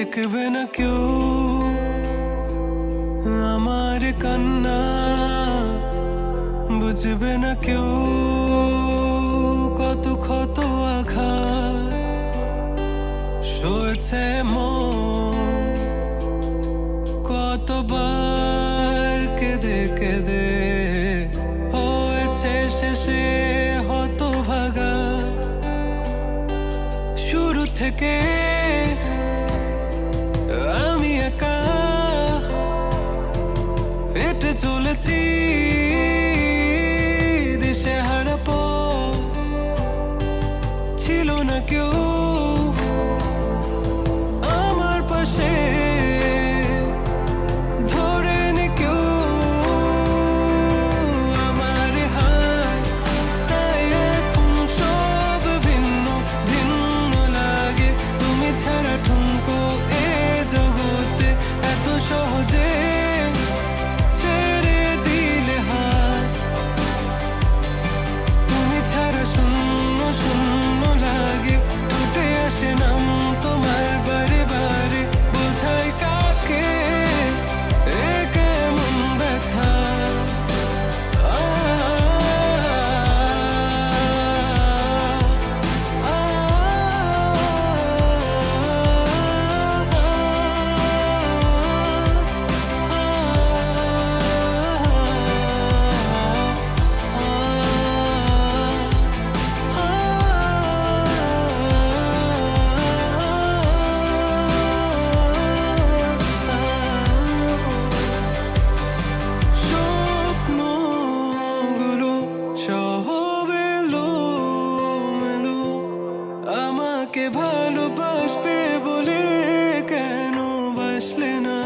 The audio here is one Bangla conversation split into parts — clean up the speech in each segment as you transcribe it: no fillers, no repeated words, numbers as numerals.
দেখবে না কেউ আমার কান্না, বুঝবে না কেউ কত ক্ষত আঘাত সয়েছে মন, কতবার কেঁদে কেঁদে হয়েছে শেষে হতভাগা। শুরু থেকে আমি একা হেঁটে চলেছি দিশেহারা পথ, ছিল না কেউ আমার পাশে সহজে ছেড়ে দিলে হাত, তুমি ছাড়া শূন্য শূন্য লাগে, উঠে আসে নাম তোমার বারে বারে, বোঝাই কাকে এ কেমন ব্যথা। আমাকে ভালোবাসবে বলে কেন বাসলে না?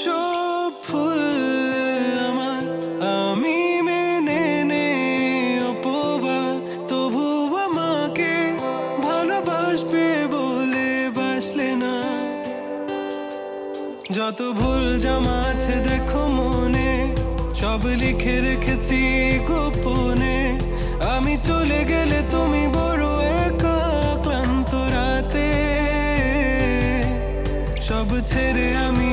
সব ফুল আমার আমি মেনে নে অপবাদ, তবু আমাকে ভালোবাসবে বলে বাসলে না। যত ভুল জমা আছে দেখো মনে, সব লিখে রেখেছি গোপনে। আমি চলে গেলে তুমি বড় একা ক্লান্ত রাতে, সব ছেড়ে আমি